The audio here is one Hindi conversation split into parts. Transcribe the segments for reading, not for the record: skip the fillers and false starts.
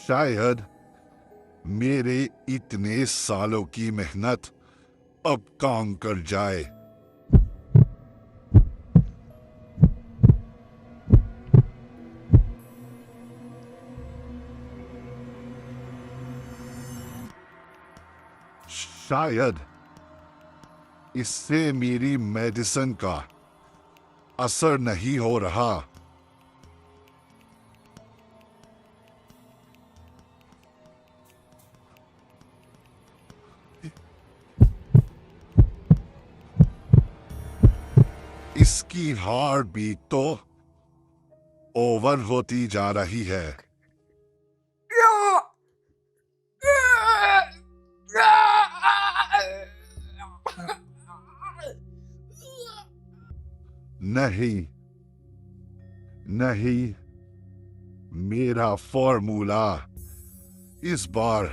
शायद मेरे इतने सालों की मेहनत अब काम कर जाए। शायद इससे मेरी मेडिसिन का असर नहीं हो रहा। इसकी हार्ट बीट तो ओवर होती जा रही है। नहीं नहीं, मेरा फॉर्मूला इस बार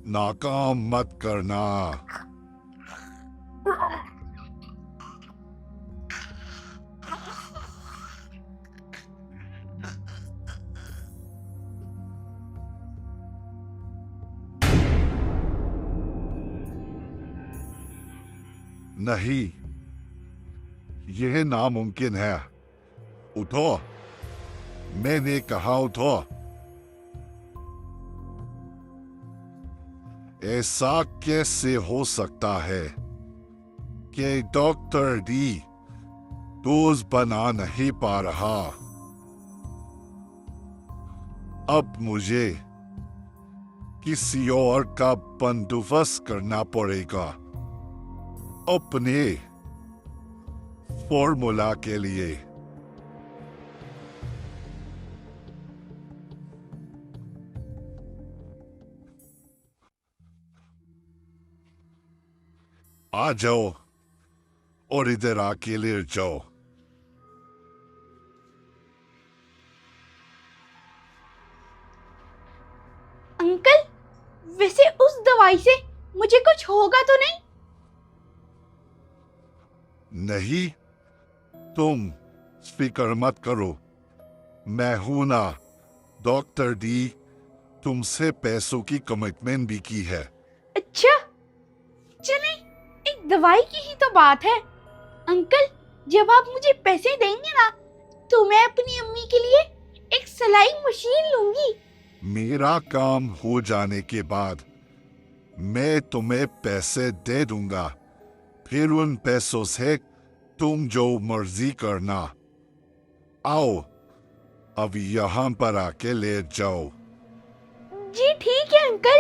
नाकाम मत करना। नहीं, यह नामुमकिन है। उठो, मैंने कहा उठो। ऐसा कैसे हो सकता है कि डॉक्टर डी डोज बना नहीं पा रहा? अब मुझे किसी और का बंदोबस्त करना पड़ेगा अपने फॉर्मूला के लिए। आ जाओ और इधर आके लेट जाओ। अंकल, वैसे उस दवाई से मुझे कुछ होगा तो नहीं? नहीं, तुम फिक्र मत करो, मैं हूं ना। डॉक्टर डी तुमसे पैसों की कमिटमेंट भी की है। अच्छा, चले, एक दवाई की ही तो बात है। अंकल, जब आप मुझे पैसे देंगे ना, तो मैं अपनी अम्मी के लिए एक सिलाई मशीन लूंगी। मेरा काम हो जाने के बाद मैं तुम्हें पैसे दे दूंगा, फिर उन पैसों से तुम जो मर्जी करना। आओ, अब यहाँ पर आके लेट जाओ। जी ठीक है अंकल।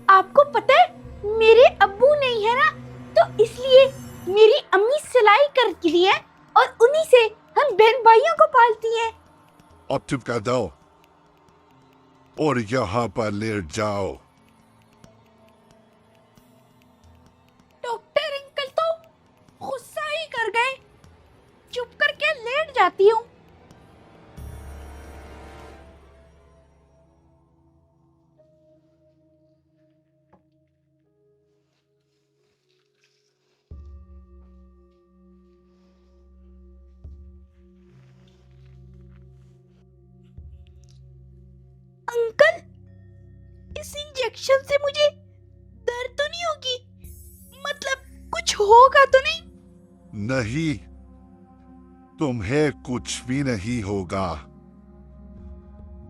आपको पता है मेरे अब्बू नहीं है ना, तो इसलिए मेरी अम्मी सिलाई करती है और उन्हीं से हम बहन भाइयों को पालती है। अब चुप कर दो और यहाँ पर लेट जाओ। डॉक्टर अंकल तो गुस्सा ही कर गए। चुप करके लेट जाती हूँ। अंकल, इस इंजेक्शन से मुझे दर्द तो नहीं होगी? मतलब कुछ होगा तो नहीं? नहीं, तुम्हें कुछ भी नहीं होगा।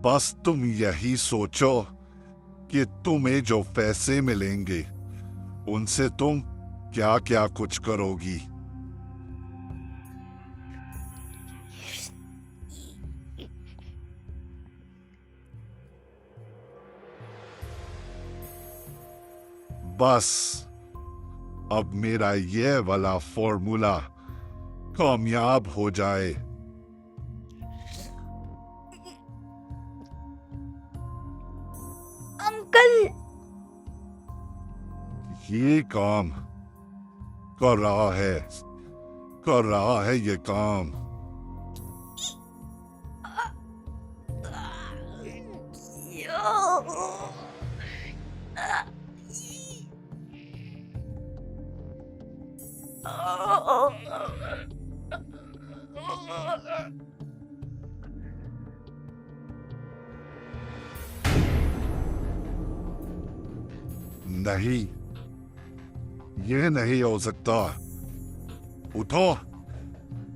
बस तुम यही सोचो कि तुम्हें जो पैसे मिलेंगे उनसे तुम क्या क्या कुछ करोगी। बस अब मेरा ये वाला फॉर्मूला कामयाब हो जाए। अंकल, ये काम कर रहा है, कर रहा है ये काम। नहीं, ये नहीं हो सकता। उठो,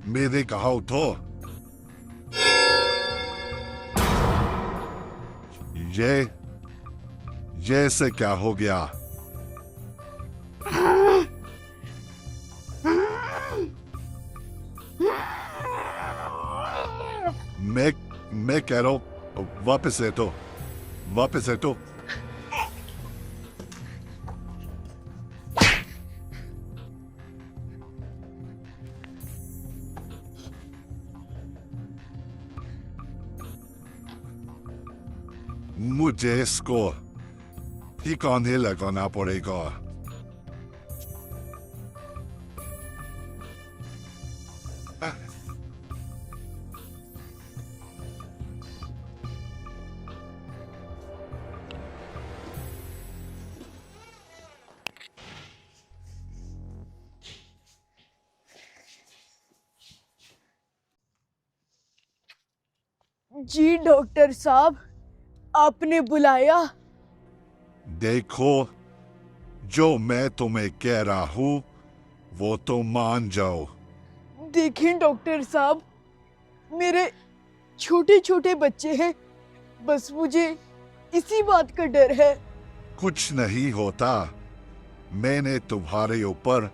मैंने कहा उठो। ये से क्या हो गया? मैं कह रहा हूं, वापस लेटो, वापस लेटो। मुझे इसको ठिकाने लगाना पड़ेगा। जी डॉक्टर साहब, आपने बुलाया? देखो, जो मैं तुम्हें कह रहा हूं वो तो मान जाओ। देखें डॉक्टर साहब, मेरे छोटे छोटे बच्चे हैं, बस मुझे इसी बात का डर है। कुछ नहीं होता। मैंने तुम्हारे ऊपर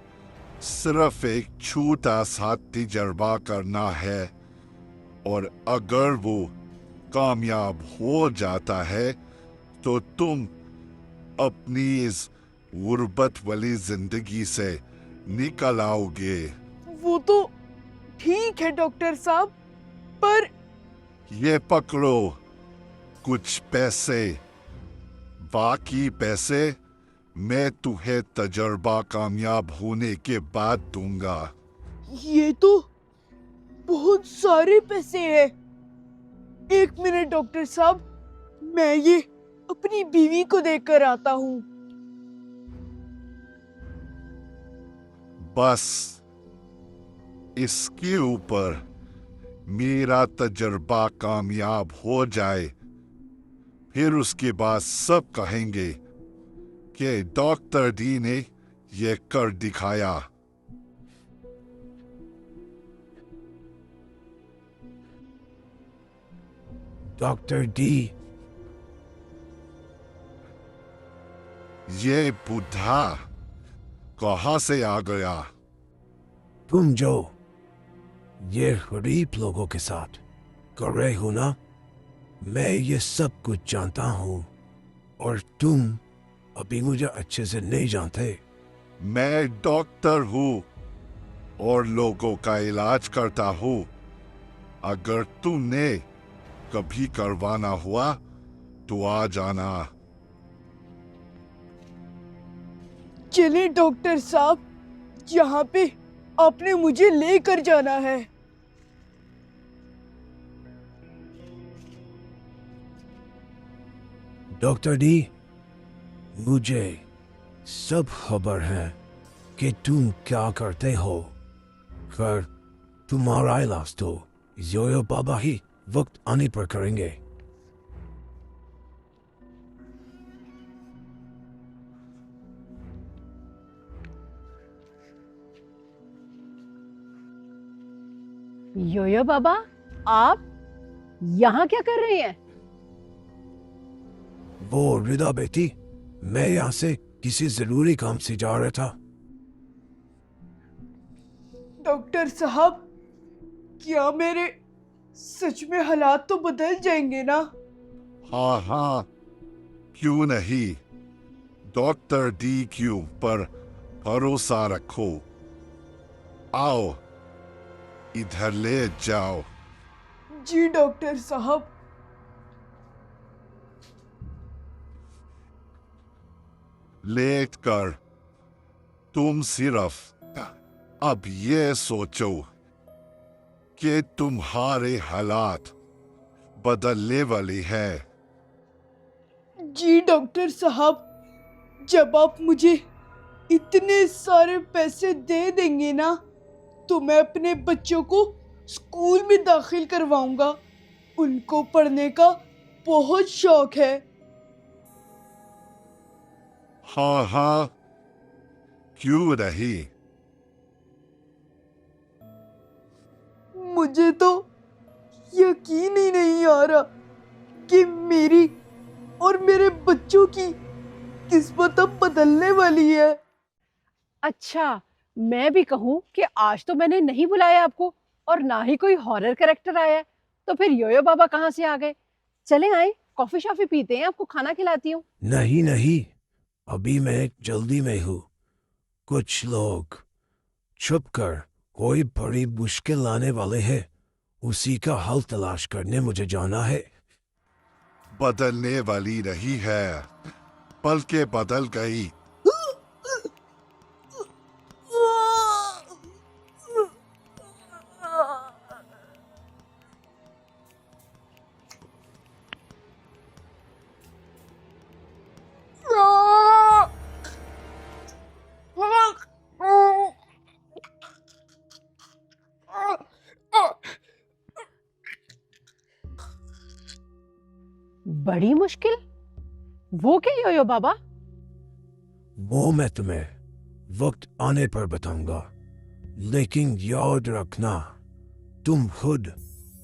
सिर्फ एक छोटा सा तजर्बा करना है, और अगर वो कामयाब हो जाता है तो तुम अपनी इस गुर्बत वाली जिंदगी से निकल आओगे। वो तो ठीक है डॉक्टर साहब, पर ये पकड़ो कुछ पैसे। बाकी पैसे मैं तुम्हें तजर्बा कामयाब होने के बाद दूंगा। ये तो बहुत सारे पैसे हैं। एक मिनट डॉक्टर साहब, मैं ये अपनी बीवी को देकर आता हूँ। बस इसके ऊपर मेरा तजर्बा कामयाब हो जाए, फिर उसके बाद सब कहेंगे कि डॉक्टर डी ने ये कर दिखाया। डॉक्टर डी, ये बुढ़ा कहाँ से आ गया? तुम जो ये गरीब लोगों के साथ कर रहे हो ना, मैं ये सब कुछ जानता हूँ, और तुम अभी मुझे अच्छे से नहीं जानते। मैं डॉक्टर हूँ और लोगों का इलाज करता हूँ। अगर तुमने कभी करवाना हुआ तो आ जाना। चलिए डॉक्टर साहब, यहाँ पे आपने मुझे लेकर जाना है। डॉक्टर डी, मुझे सब खबर है कि तुम क्या करते हो, पर तुम्हारा इलाज तो योयो बाबा ही वक्त आने पर करेंगे। योयो बाबा, आप यहाँ क्या कर रहे हैं? वो रिदा बेटी, मैं यहाँ से किसी जरूरी काम से जा रहा था। डॉक्टर साहब, क्या मेरे सच में हालात तो बदल जाएंगे ना? हाँ हाँ, क्यों नहीं। डॉक्टर डी क्यू पर भरोसा रखो। आओ, इधर ले जाओ। जी डॉक्टर साहब। लेट कर तुम सिर्फ अब ये सोचो कि तुम्हारे हालात बदलने वाले हैं। जी डॉक्टर साहब, जब आप मुझे इतने सारे पैसे दे देंगे ना, तो मैं अपने बच्चों को स्कूल में दाखिल करवाऊंगा। उनको पढ़ने का बहुत शौक है। हाँ हाँ, क्यों नहीं? मुझे तो यकीन ही नहीं आ रहा कि मेरी और मेरे बच्चों की किस्मत अब बदलने वाली है। अच्छा, मैं भी कहूँ कि आज तो मैंने नहीं बुलाया आपको और ना ही कोई हॉरर कैरेक्टर आया है, तो फिर योयो बाबा कहाँ से आ गए? चलें आए, कॉफी शॉफी पीते हैं, आपको खाना खिलाती हूँ। नहीं नहीं, अभी मैं जल्दी में हूँ। कुछ लोग छुप कर कोई बड़ी मुश्किल लाने वाले हैं, उसी का हल तलाश करने मुझे जाना है। बदलने वाली नहीं है, बल्कि बदल गई। बड़ी मुश्किल? वो क्या योयो बाबा? वो मैं तुम्हें वक्त आने पर बताऊंगा, लेकिन याद रखना, तुम खुद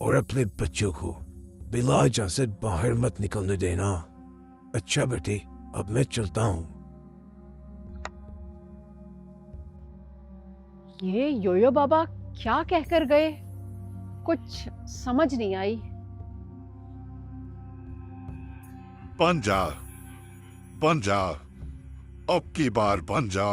और अपने बच्चों को बिलाजा से बाहर मत निकलने देना। अच्छा बेटी, अब मैं चलता हूँ। ये योयो बाबा क्या कहकर गए? कुछ समझ नहीं आई। बन जा, बन जा, अब की बार बन जा।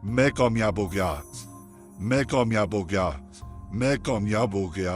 मैं कामयाब हो गया, मैं कामयाब हो गया, मैं कामयाब हो गया।